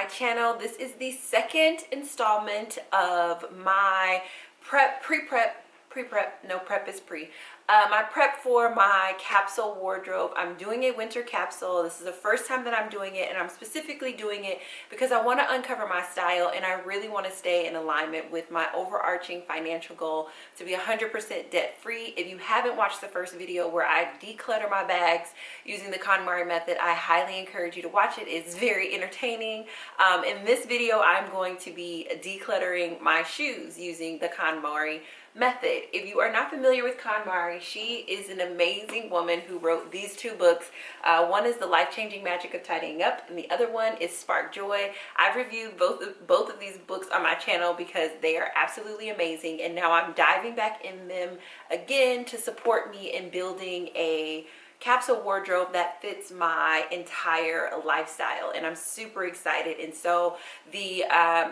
channel. This is the second installment of my prep is pre. My prep for my capsule wardrobe. I'm doing a winter capsule. This is the first time that I'm doing it, and I'm specifically doing it because I want to uncover my style, and I really want to stay in alignment with my overarching financial goal to be 100% debt free. If you haven't watched the first video where I declutter my bags using the KonMari method, I highly encourage you to watch it. It's very entertaining. In this video, I'm going to be decluttering my shoes using the KonMari method. If you are not familiar with KonMari, she is an amazing woman who wrote these two books. One is The Life-Changing Magic of Tidying Up, and the other one is Spark Joy. I've reviewed both of these books on my channel because they are absolutely amazing, and now I'm diving back in them again to support me in building a capsule wardrobe that fits my entire lifestyle, and I'm super excited. And so the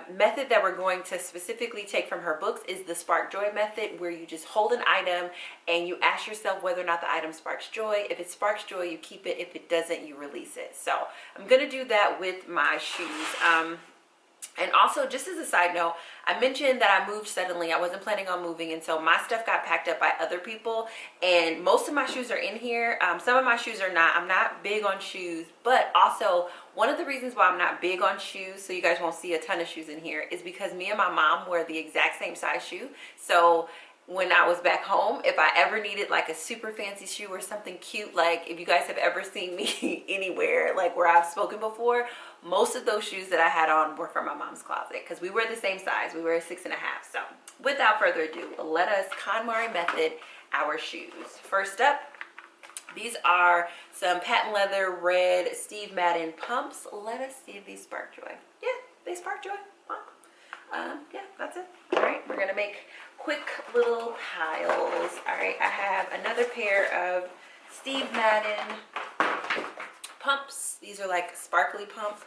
method that we're going to specifically take from her books is the Spark Joy method, where you just hold an item and you ask yourself whether or not the item sparks joy. If it sparks joy, you keep it. If it doesn't, you release it. So I'm gonna do that with my shoes. And also, just as a side note, I mentioned that I moved suddenly. I wasn't planning on moving, and so my stuff got packed up by other people, and most of my shoes are in here. Some of my shoes are not. I'm not big on shoes, but also one of the reasons why I'm not big on shoes, so you guys won't see a ton of shoes in here, is because me and my mom wear the exact same size shoe. So when I was back home, if I ever needed like a super fancy shoe or something cute, like if you guys have ever seen me anywhere, like where I've spoken before, most of those shoes that I had on were from my mom's closet because we wear the same size. We wear a 6.5. So without further ado, let us KonMari method our shoes. First up, these are some patent leather red Steve Madden pumps. Let us see if these spark joy. Yeah, they spark joy. Yeah, that's it. All right, we're gonna make quick little piles. All right, I have another pair of Steve Madden pumps. These are like sparkly pump.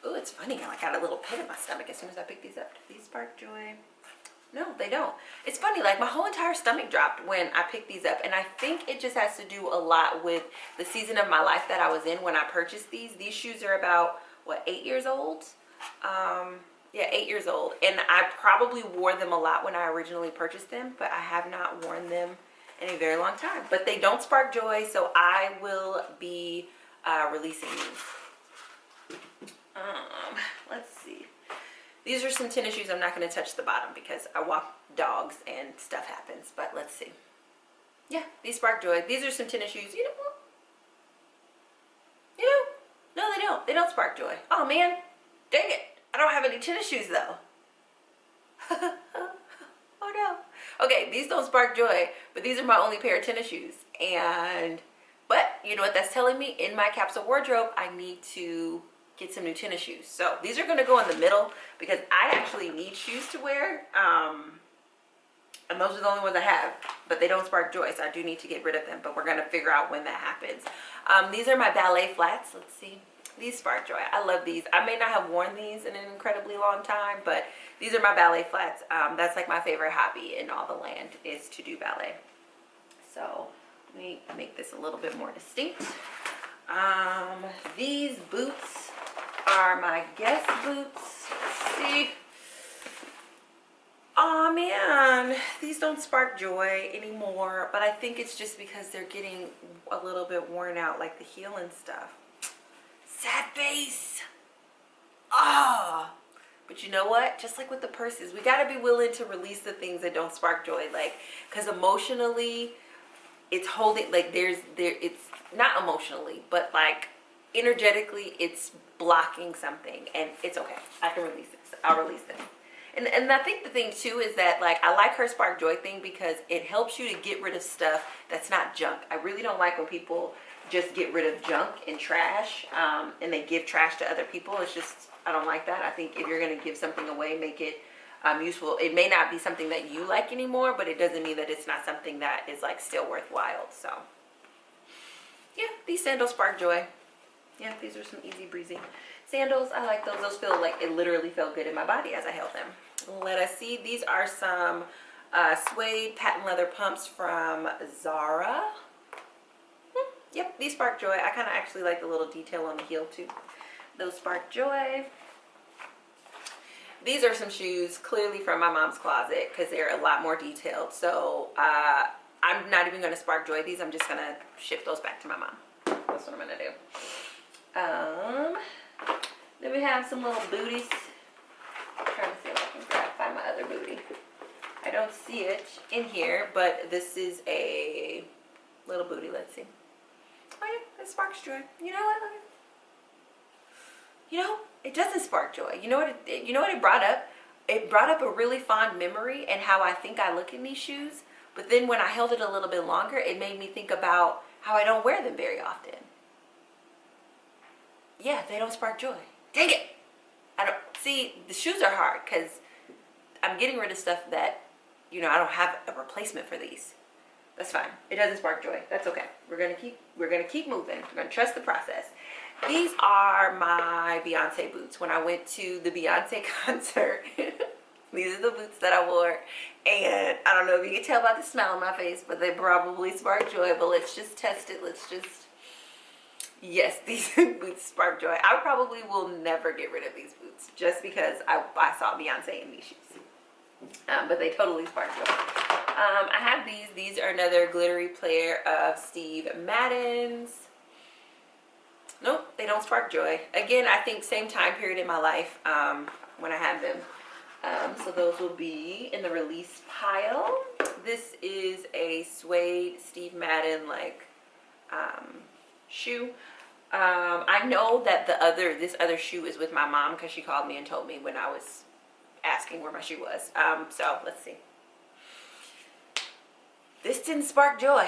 Oh, it's funny. I got a little pit in my stomach as soon as I pick these up. Do these spark joy? No, they don't. It's funny, like my whole entire stomach dropped when I picked these up, and I think it just has to do a lot with the season of my life that I was in when I purchased these. These shoes are about, what, 8 years old? Yeah, 8 years old, and I probably wore them a lot when I originally purchased them, but I have not worn them in a very long time. But they don't spark joy, so I will be releasing these. Let's see. These are some tennis shoes. I'm not going to touch the bottom because I walk dogs and stuff happens, but let's see. Yeah, these spark joy. These are some tennis shoes. You know, no, they don't. They don't spark joy. Oh man, dang it. I don't have any tennis shoes though. Oh no. Okay, these don't spark joy, but these are my only pair of tennis shoes. But you know what that's telling me? In my capsule wardrobe, I need to get some new tennis shoes. So these are gonna go in the middle because I actually need shoes to wear. And those are the only ones I have, but they don't spark joy, so I do need to get rid of them, but we're gonna figure out when that happens. These are my ballet flats. Let's see. These spark joy. I love these. I may not have worn these in an incredibly long time, but these are my ballet flats. That's like my favorite hobby in all the land, is to do ballet. So let me make this a little bit more distinct. These boots are my Guess boots. Let's see. Oh man, these don't spark joy anymore, but I think it's just because they're getting a little bit worn out, like the heel and stuff. Sad face. Ah. But you know what? Just like with the purses, we got to be willing to release the things that don't spark joy, like, because emotionally it's holding, like it's not emotionally, but like energetically it's blocking something, and it's okay. I can release it. I'll release it. And I think the thing too is that, like, I like her spark joy thing because it helps you to get rid of stuff that's not junk. I really don't like when people just get rid of junk and trash, and they give trash to other people. It's just, I don't like that. I think if you're going to give something away, make it useful. It may not be something that you like anymore, but it doesn't mean that it's not something that is like still worthwhile. So yeah, these sandals spark joy. Yeah, these are some easy breezy sandals. I like those. Those feel like it literally felt good in my body as I held them. Let us see. These are some suede patent leather pumps from Zara. Yep, these spark joy. I kind of actually like the little detail on the heel too. Those spark joy. These are some shoes clearly from my mom's closet because they're a lot more detailed. So I'm not even going to spark joy these. I'm just going to shift those back to my mom. That's what I'm going to do. Then we have some little booties. I'm trying to see if I can find my other booty. I don't see it in here, but this is a little booty. Let's see. Oh yeah, it sparks joy. You know what? You know, it doesn't spark joy. You know what it brought up? It brought up a really fond memory and how I think I look in these shoes. But then when I held it a little bit longer, it made me think about how I don't wear them very often. Yeah, they don't spark joy. Dang it! I don't see, the shoes are hard because I'm getting rid of stuff that, you know, I don't have a replacement for these. That's fine. It doesn't spark joy. That's okay. We're gonna keep moving. We're gonna trust the process. These are my Beyonce boots. When I went to the Beyonce concert, these are the boots that I wore. And I don't know if you can tell by the smile on my face, but they probably spark joy. But let's just test it. Yes, these boots spark joy. I probably will never get rid of these boots just because I saw Beyonce in these shoes. But they totally spark joy. I have these. These are another glittery pair of Steve Madden's. Nope, they don't spark joy. Again, I think same time period in my life when I had them. So those will be in the release pile. This is a suede Steve Madden shoe. I know that this other shoe is with my mom because she called me and told me when I was asking where my shoe was. So let's see. This didn't spark joy.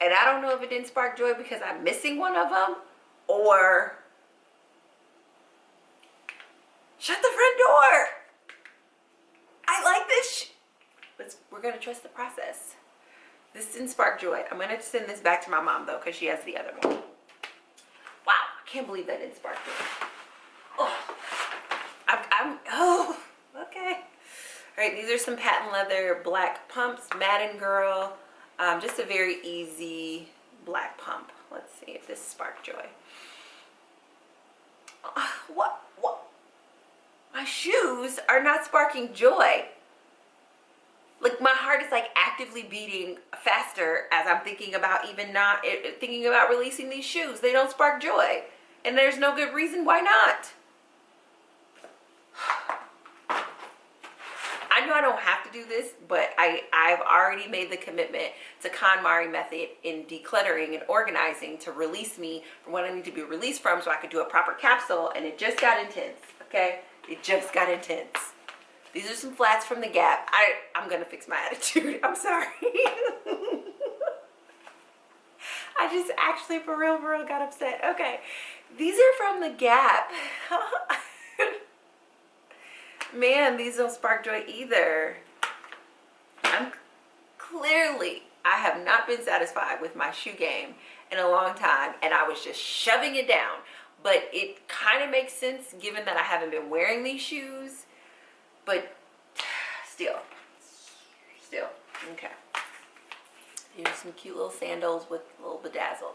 And I don't know if it didn't spark joy because I'm missing one of them or shut the front door. I like this. We're going to trust the process. This didn't spark joy. I'm going to send this back to my mom though because she has the other one. Wow, I can't believe that didn't spark joy. Oh, okay. All right, these are some patent leather black pumps, Madden Girl. Just a very easy black pump. Let's see if this sparked joy. What? My shoes are not sparking joy. Like my heart is like actively beating faster as I'm thinking about thinking about releasing these shoes. They don't spark joy. And there's no good reason why not. I know I don't have to do this, but I've already made the commitment to KonMari method in decluttering and organizing to release me from what I need to be released from so I could do a proper capsule, and it just got intense, okay? It just got intense. These are some flats from the Gap. I'm gonna fix my attitude. I'm sorry. I just actually for real got upset. Okay, these are from the Gap. Man, these don't spark joy either. I have not been satisfied with my shoe game in a long time, and I was just shoving it down. But it kind of makes sense given that I haven't been wearing these shoes. But still, okay. Here's some cute little sandals with a little bedazzle.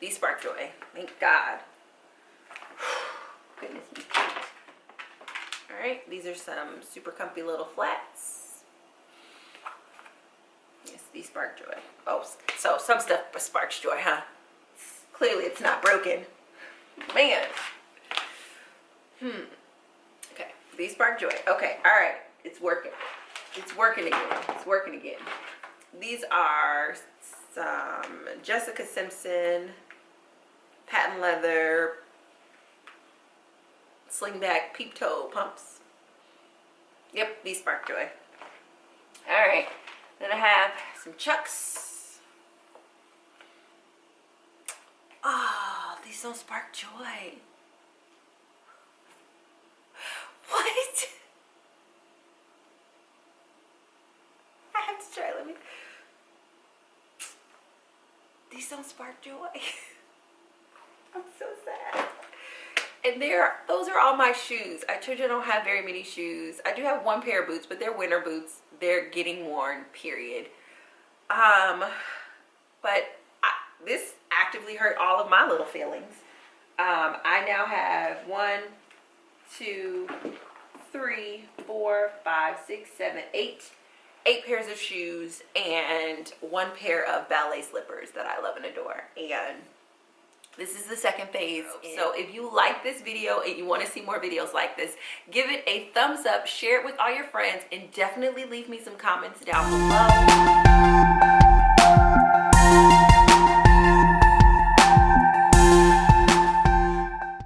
These spark joy, thank God. Goodness me. All right, these are some super comfy little flats. Yes, these spark joy. Oh, so some stuff sparks joy, huh? Clearly it's not broken. Man. Okay, these spark joy. Okay, all right, it's working. It's working again. These are some Jessica Simpson patent leather slingback peep toe pumps. Yep, these spark joy. All right, then I have some Chucks. Oh, these don't spark joy. What? I have to try. These don't spark joy. I'm so sad. And those are all my shoes. I told you I don't have very many shoes. I do have one pair of boots, but they're winter boots. They're getting worn, period. But this actively hurt all of my little feelings. I now have 1, 2, 3, 4, 5, 6, 7, 8 pairs of shoes and 1 pair of ballet slippers that I love and adore. And this is the second phase. So if you like this video and you want to see more videos like this, give it a thumbs up, share it with all your friends, and definitely leave me some comments down below.